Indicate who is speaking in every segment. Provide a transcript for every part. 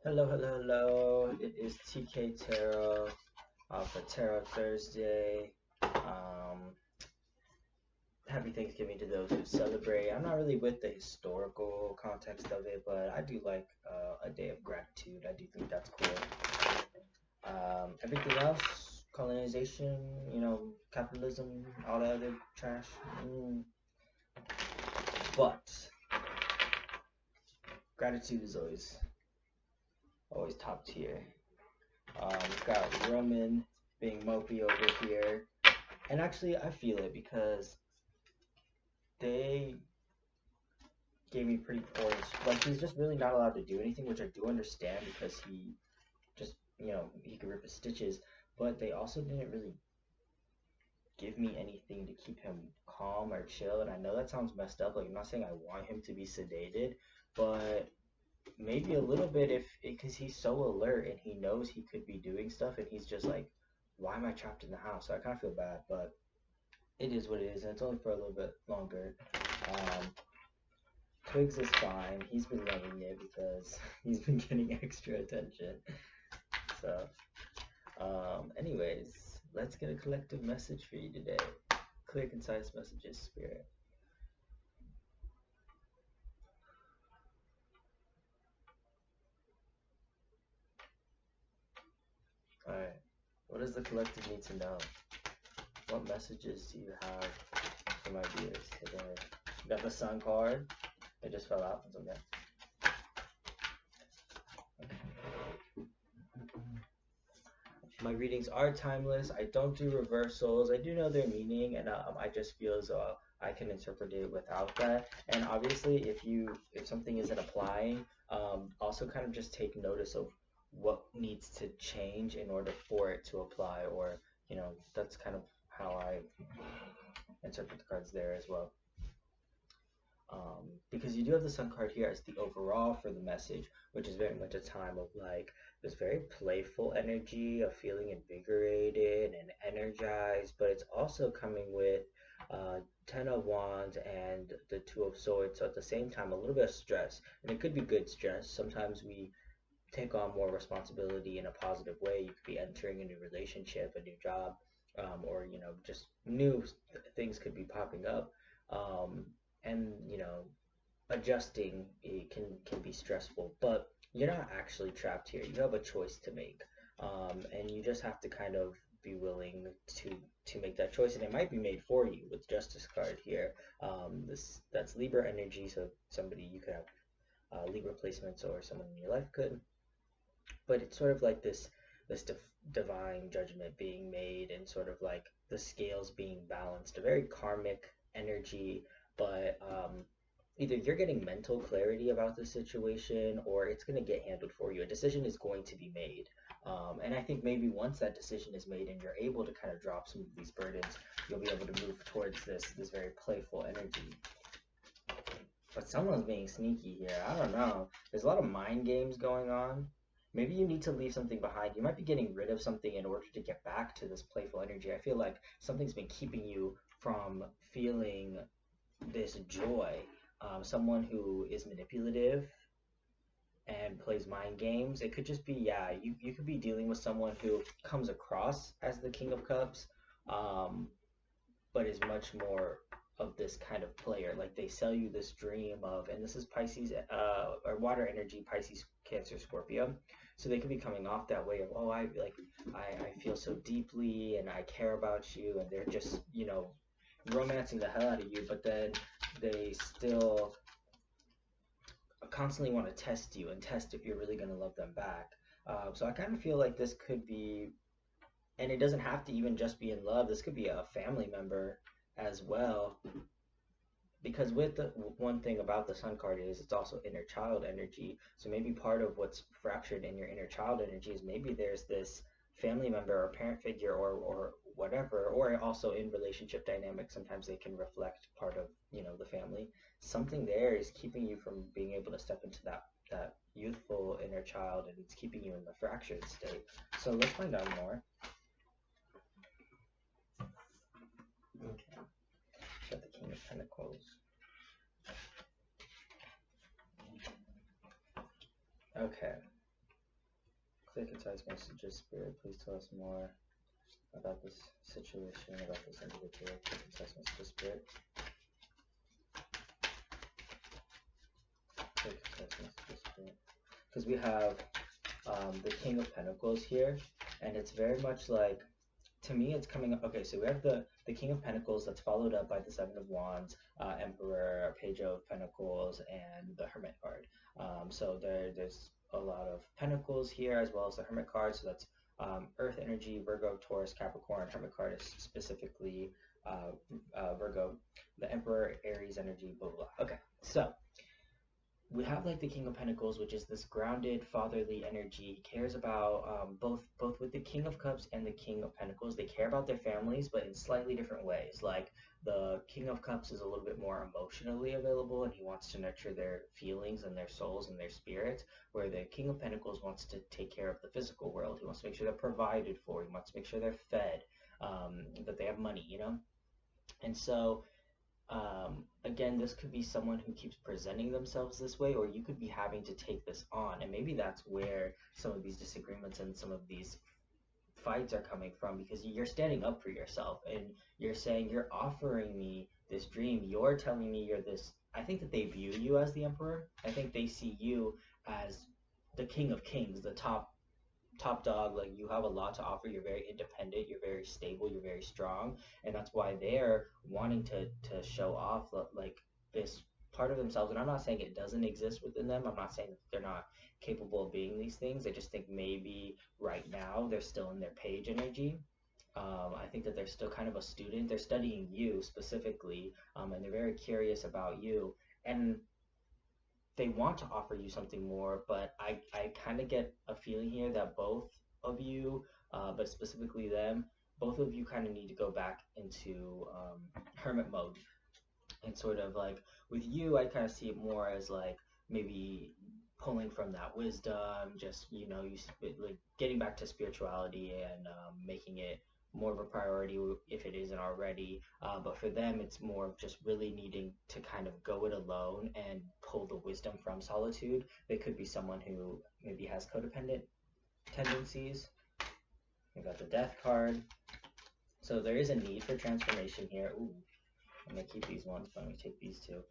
Speaker 1: Hello, hello, hello. It is TK Tarot for Tarot Thursday. Happy Thanksgiving to those who celebrate. I'm not really with the historical context of it, but I do like a day of gratitude. I do think that's cool. Everything else, colonization, capitalism, all that other trash. But gratitude is always top tier. We've got Roman being mopey over here. And actually, I feel it because they gave me pretty poor. Like, he's just really not allowed to do anything, which I do understand because he just, he could rip his stitches. But they also didn't really give me anything to keep him calm or chill. And I know that sounds messed up. Like, I'm not saying I want him to be sedated, but maybe a little bit because he's so alert and he knows he could be doing stuff and he's just like, why am I trapped in the house? So I kind of feel bad, but it is what it is, and it's only for a little bit longer. Um, Twigs is fine. He's been loving it because he's been getting extra attention. So, anyways, let's get a collective message for you today. Clear, concise messages, Spirit. Alright, what does the collective need to know? What messages do you have for my viewers today? You got the Sun card. It just fell out. It's okay. My readings are timeless. I don't do reversals. I do know their meaning, and I just feel as though I can interpret it without that. And obviously, if something isn't applying, also kind of just take notice of what needs to change in order for it to apply, or that's kind of how I interpret the cards there as well. Because you do have the Sun card here as the overall for the message, which is very much a time of like this very playful energy of feeling invigorated and energized, but it's also coming with Ten of Wands and the Two of Swords. So at the same time, a little bit of stress, and it could be good stress. Sometimes we take on more responsibility in a positive way. You could be entering a new relationship, a new job, or just new things could be popping up. And adjusting it can be stressful, but you're not actually trapped here. You have a choice to make, and you just have to kind of be willing to make that choice, and it might be made for you with Justice card here. This that's Libra energy, so somebody you could have Libra placements, or someone in your life could, but it's sort of like this divine judgment being made, and sort of like the scales being balanced, a very karmic energy. But either you're getting mental clarity about the situation, or it's going to get handled for you. A decision is going to be made, and I think maybe once that decision is made and you're able to kind of drop some of these burdens, you'll be able to move towards this very playful energy. But someone's being sneaky here. I don't know. There's a lot of mind games going on. Maybe you need to leave something behind. You might be getting rid of something in order to get back to this playful energy. I feel like something's been keeping you from feeling this joy. Someone who is manipulative and plays mind games. It could just be, yeah, you could be dealing with someone who comes across as the King of Cups, um, but is much more of this kind of player. Like, they sell you this dream of, and this is Pisces, or water energy, Pisces, Cancer, Scorpio. So they could be coming off that way of, oh, I feel so deeply and I care about you, and they're just, romancing the hell out of you, but then they still constantly want to test you and test if you're really going to love them back. So I kind of feel like this could be, and it doesn't have to even just be in love. This could be a family member as well, because with the one thing about the Sun card is it's also inner child energy. So maybe part of what's fractured in your inner child energy is maybe there's this family member or parent figure, or whatever, or also in relationship dynamics sometimes they can reflect part of the family. Something there is keeping you from being able to step into that youthful inner child, and it's keeping you in the fractured state. So let's find out more. Okay, got the King of Pentacles. Okay. Clear, concise messages, Spirit. Please tell us more about this situation, about this individual. Clear, concise messages, Spirit. Clear, concise messages, Spirit. Because we have the King of Pentacles here, and it's very much like, to me, it's coming up. Okay, so we have the King of Pentacles that's followed up by the Seven of Wands, Emperor, Page of Pentacles, and the Hermit card. So there's a lot of Pentacles here as well as the Hermit card. So that's Earth energy, Virgo, Taurus, Capricorn. Hermit card is specifically Virgo. The Emperor, Aries energy, blah blah blah. Okay, so we have like the King of Pentacles, which is this grounded fatherly energy. He cares about both with the King of Cups and the King of Pentacles. They care about their families, but in slightly different ways. Like the King of Cups is a little bit more emotionally available, and he wants to nurture their feelings and their souls and their spirits. Where the King of Pentacles wants to take care of the physical world. He wants to make sure they're provided for. He wants to make sure they're fed, that they have money, you know. And so again, this could be someone who keeps presenting themselves this way, or you could be having to take this on. And maybe that's where some of these disagreements and some of these fights are coming from, because you're standing up for yourself and you're saying, you're offering me this dream. You're telling me you're this. I think that they view you as the Emperor. I think they see you as the King of Kings, the top dog. Like, you have a lot to offer. You're very independent, you're very stable, you're very strong, and that's why they're wanting to show off like this part of themselves. And I'm not saying it doesn't exist within them. I'm not saying that they're not capable of being these things. I just think maybe right now they're still in their page energy. I think that they're still kind of a student. They're studying you specifically, and they're very curious about you, and they want to offer you something more. But I kind of get a feeling here that both of you, but specifically them, both of you kind of need to go back into hermit mode. And sort of like with you, I kind of see it more as like maybe pulling from that wisdom, just, you know, like getting back to spirituality and making it more of a priority if it isn't already. But for them, it's more of just really needing to kind of go it alone and pull the wisdom from solitude. They could be someone who maybe has codependent tendencies. We got the Death card. So there is a need for transformation here. Ooh, I'm gonna keep these ones, but I'm gonna take these two.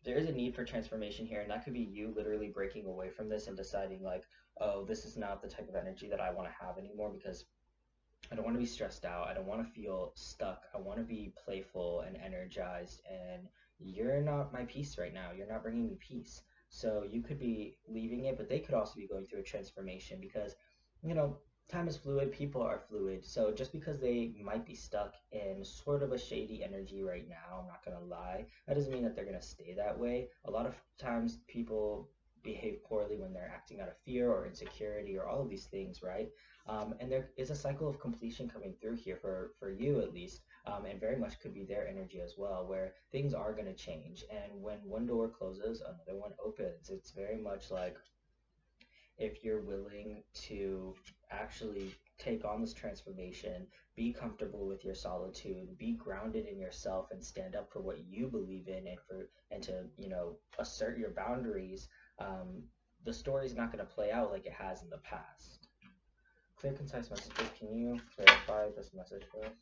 Speaker 1: There is a need for transformation here, and that could be you literally breaking away from this and deciding like, oh, this is not the type of energy that I want to have anymore, because I don't want to be stressed out. I don't want to feel stuck. I want to be playful and energized, and you're not my peace right now. You're not bringing me peace. So you could be leaving it, but they could also be going through a transformation because, you know, time is fluid, people are fluid. So just because they might be stuck in sort of a shady energy right now, I'm not going to lie, that doesn't mean that they're going to stay that way. A lot of times people behave poorly when they're acting out of fear or insecurity or all of these things, right? And there is a cycle of completion coming through here for you at least, and very much could be their energy as well, where things are going to change. And when one door closes, another one opens. It's very much like, if you're willing to actually take on this transformation, be comfortable with your solitude, be grounded in yourself, and stand up for what you believe in, and to, you know, assert your boundaries, the story's not going to play out like it has in the past. Clear, concise messages. Can you clarify this message for us?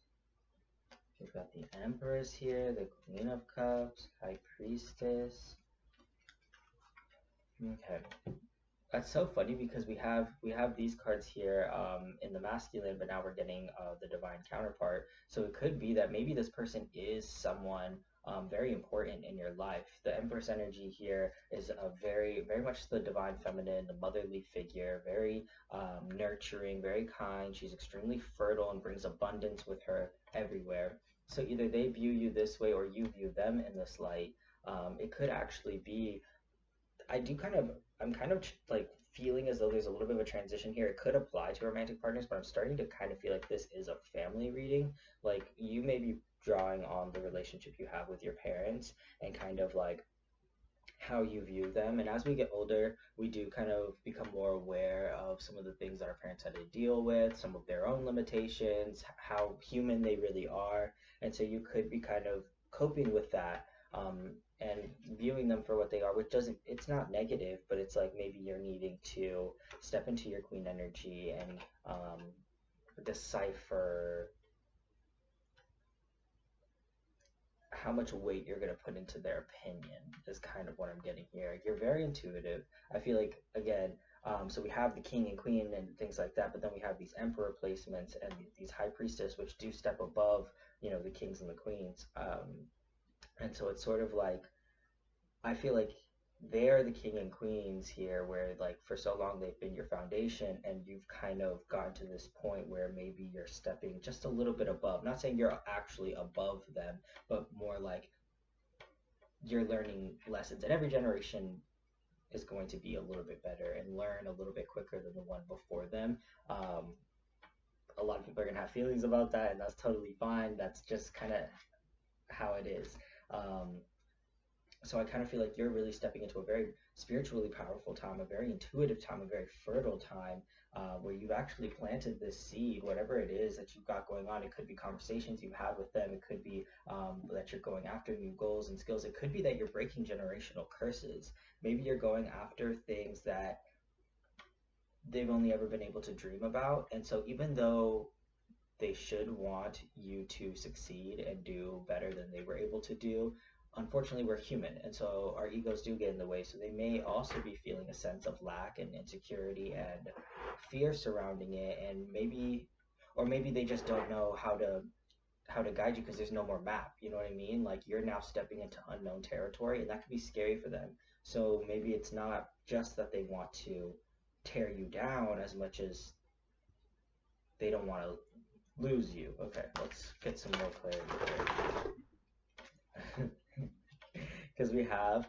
Speaker 1: We've got the Empress here, the Queen of Cups, High Priestess. Okay. That's so funny because we have these cards here in the masculine, but now we're getting the divine counterpart. So it could be that maybe this person is someone very important in your life. The Empress energy here is a very much the divine feminine, the motherly figure, very nurturing, very kind. She's extremely fertile and brings abundance with her everywhere. So either they view you this way or you view them in this light. It could actually be, I'm kind of like feeling as though there's a little bit of a transition here. It could apply to romantic partners, but I'm starting to kind of feel like this is a family reading. Like, you may be drawing on the relationship you have with your parents and kind of like how you view them. And as we get older, we do kind of become more aware of some of the things that our parents had to deal with, some of their own limitations, how human they really are. And so you could be kind of coping with that, and viewing them for what they are, which doesn't, it's not negative, but it's like maybe you're needing to step into your queen energy and decipher how much weight you're going to put into their opinion is kind of what I'm getting here. You're very intuitive. I feel like, again, so we have the king and queen and things like that, but then we have these emperor placements and these high priestess, which do step above, the kings and the queens. And so it's sort of like, I feel like they're the king and queens here, where like for so long they've been your foundation, and you've kind of gotten to this point where maybe you're stepping just a little bit above. Not saying you're actually above them, but more like you're learning lessons. And every generation is going to be a little bit better and learn a little bit quicker than the one before them. A lot of people are going to have feelings about that, and that's totally fine. That's just kind of how it is. So I kind of feel like you're really stepping into a very spiritually powerful time, a very intuitive time, a very fertile time, where you've actually planted this seed, whatever it is that you've got going on. It could be conversations you've had with them. It could be that you're going after new goals and skills. It could be that you're breaking generational curses. Maybe you're going after things that they've only ever been able to dream about. And so even though they should want you to succeed and do better than they were able to do, unfortunately we're human, and so our egos do get in the way. So they may also be feeling a sense of lack and insecurity and fear surrounding it, and maybe, or maybe they just don't know how to guide you because there's no more map. You know what I mean? Like you're now stepping into unknown territory, and that could be scary for them. So maybe it's not just that they want to tear you down as much as they don't want to lose you. Okay, let's get some more clarity here. Because we have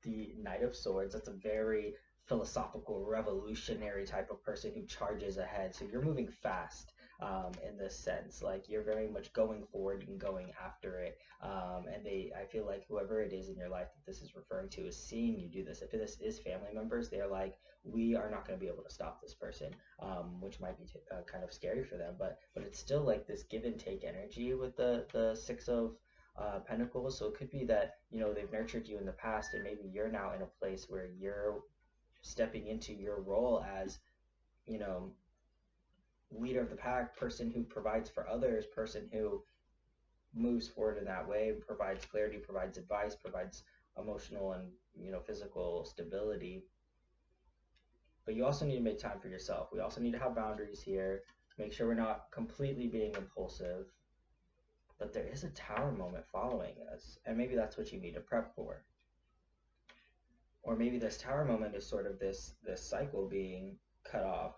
Speaker 1: the Knight of Swords. That's a very philosophical, revolutionary type of person who charges ahead. So you're moving fast in this sense. Like you're very much going forward and going after it. And I feel like whoever it is in your life that this is referring to is seeing you do this. If this is family members, they're like, we are not going to be able to stop this person, which might be kind of scary for them. But it's still like this give and take energy with the Six of Pentacles. So it could be that they've nurtured you in the past, and maybe you're now in a place where you're stepping into your role as you know leader of the pack, person who provides for others, person who moves forward in that way, provides clarity, provides advice, provides emotional and physical stability. But you also need to make time for yourself. We also need to have boundaries here, make sure we're not completely being impulsive. But there is a tower moment following us, and maybe that's what you need to prep for. Or maybe this tower moment is sort of this cycle being cut off.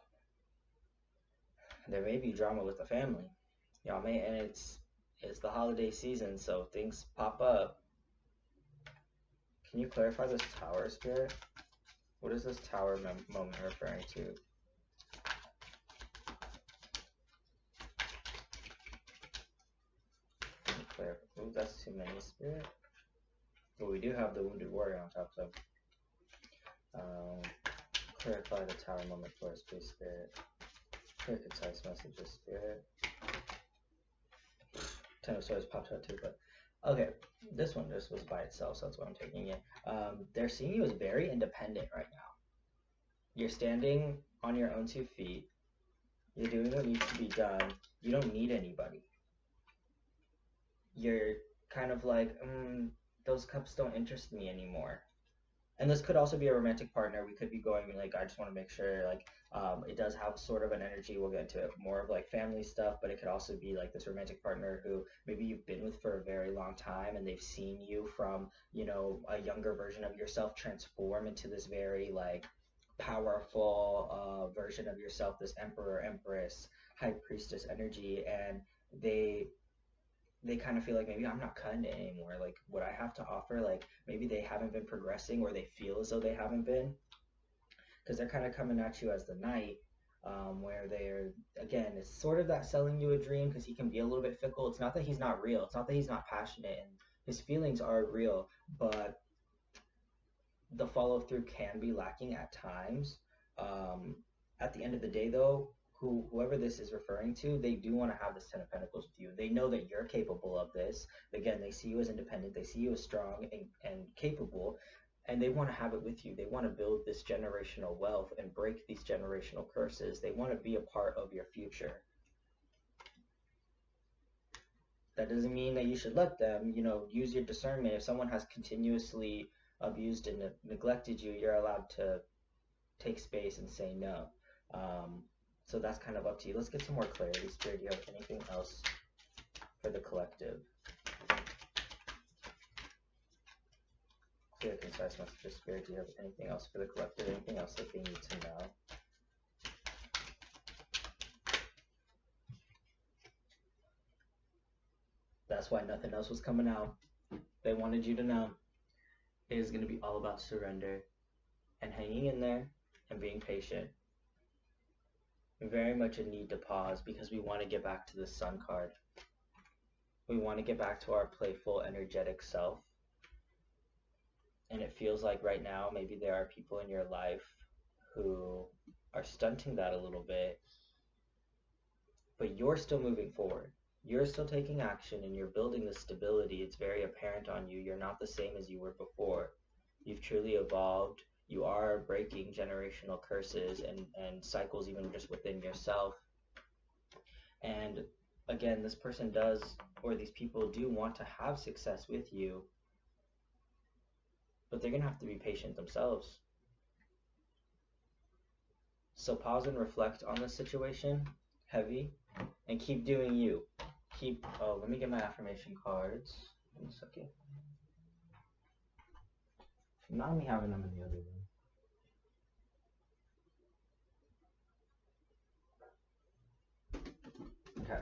Speaker 1: There may be drama with the family. Y'all may, and it's the holiday season, so things pop up. Can you clarify this tower, Spirit? What is this tower moment referring to? Oh, that's too many, Spirit. But we do have the Wounded Warrior on top, so clarify the tower moment for us, please, Spirit. Clear concise messages, Spirit. Ten of Swords popped out too, but okay. This one just was by itself, so that's why I'm taking it. They're seeing you as very independent right now. You're standing on your own 2 feet. You're doing what needs to be done. You don't need anybody. You're kind of like, those cups don't interest me anymore. And this could also be a romantic partner. We could be going like, I just want to make sure, like, it does have sort of an energy. We'll get into it more of like family stuff, but it could also be like this romantic partner who maybe you've been with for a very long time, and they've seen you from, a younger version of yourself transform into this very like powerful version of yourself, this emperor, empress, high priestess energy, and they kind of feel like maybe I'm not cutting it anymore. Like what I have to offer, like maybe they haven't been progressing, or they feel as though they haven't been, because they're kind of coming at you as the knight, where they're, again, it's sort of that selling you a dream, because he can be a little bit fickle. It's not that he's not real. It's not that he's not passionate, and his feelings are real, but the follow through can be lacking at times. At the end of the day, though, whoever this is referring to, they do want to have this Ten of Pentacles with you. They know that you're capable of this. Again, they see you as independent. They see you as strong and capable, and they want to have it with you. They want to build this generational wealth and break these generational curses. They want to be a part of your future. That doesn't mean that you should let them, use your discernment. If someone has continuously abused and neglected you, you're allowed to take space and say no. So that's kind of up to you. Let's get some more clarity. Spirit, do you have anything else for the collective? Clear, concise messages. Spirit, do you have anything else for the collective? Anything else that they need to know? That's why nothing else was coming out. They wanted you to know. It is going to be all about surrender and hanging in there and being patient. Very much a need to pause because we want to get back to the Sun card. We want to get back to our playful, energetic self. And it feels like right now, maybe there are people in your life who are stunting that a little bit, but you're still moving forward. You're still taking action and you're building the stability. It's very apparent on you. You're not the same as you were before. You've truly evolved. You are breaking generational curses and cycles even just within yourself. And again, this person does, or these people do want to have success with you, but they're going to have to be patient themselves. So pause and reflect on the situation, heavy, and keep doing you. Let me get my affirmation cards. 1 second. Not me having them in the other room. Okay.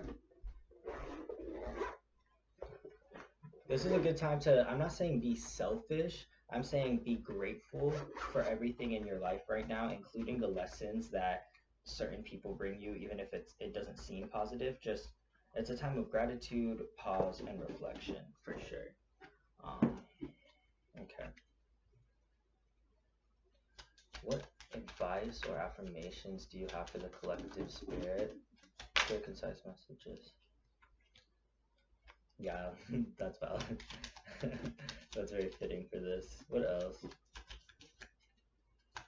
Speaker 1: This is a good time to, I'm not saying be selfish, I'm saying be grateful for everything in your life right now, including the lessons that certain people bring you, even if it doesn't seem positive. Just, it's a time of gratitude, pause, and reflection, for sure. Okay. What advice or affirmations do you have for the collective, Spirit? Clear, concise messages. Yeah, that's valid. That's very fitting for this. What else?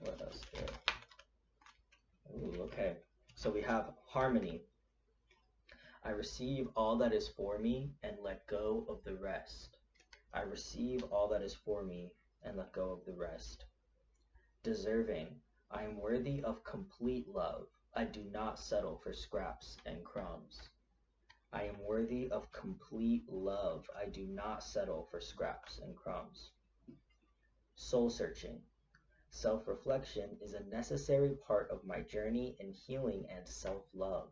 Speaker 1: What else, Spirit? Ooh, okay. So we have harmony. I receive all that is for me and let go of the rest. I receive all that is for me and let go of the rest. Deserving. I am worthy of complete love. I do not settle for scraps and crumbs. I am worthy of complete love. I do not settle for scraps and crumbs. Soul searching. Self-reflection is a necessary part of my journey in healing and self-love.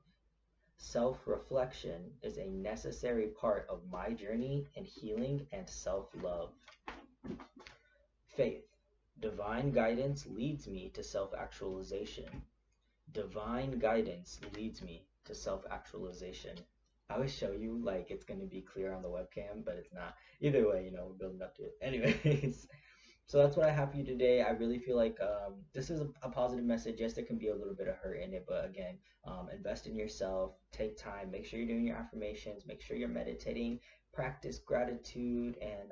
Speaker 1: Self-reflection is a necessary part of my journey in healing and self-love. Faith. Divine guidance leads me to self-actualization. Divine guidance leads me to self-actualization. I always show you like it's going to be clear on the webcam, but it's not. Either way, we're building up to it. Anyways, so that's what I have for you today. I really feel like this is a positive message. Yes, there can be a little bit of hurt in it, but again, invest in yourself, take time, make sure you're doing your affirmations, make sure you're meditating, practice gratitude, and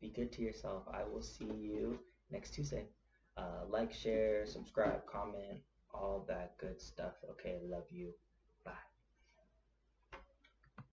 Speaker 1: be good to yourself. I will see you next Tuesday. Like, share, subscribe, comment, all that good stuff. Okay, love you.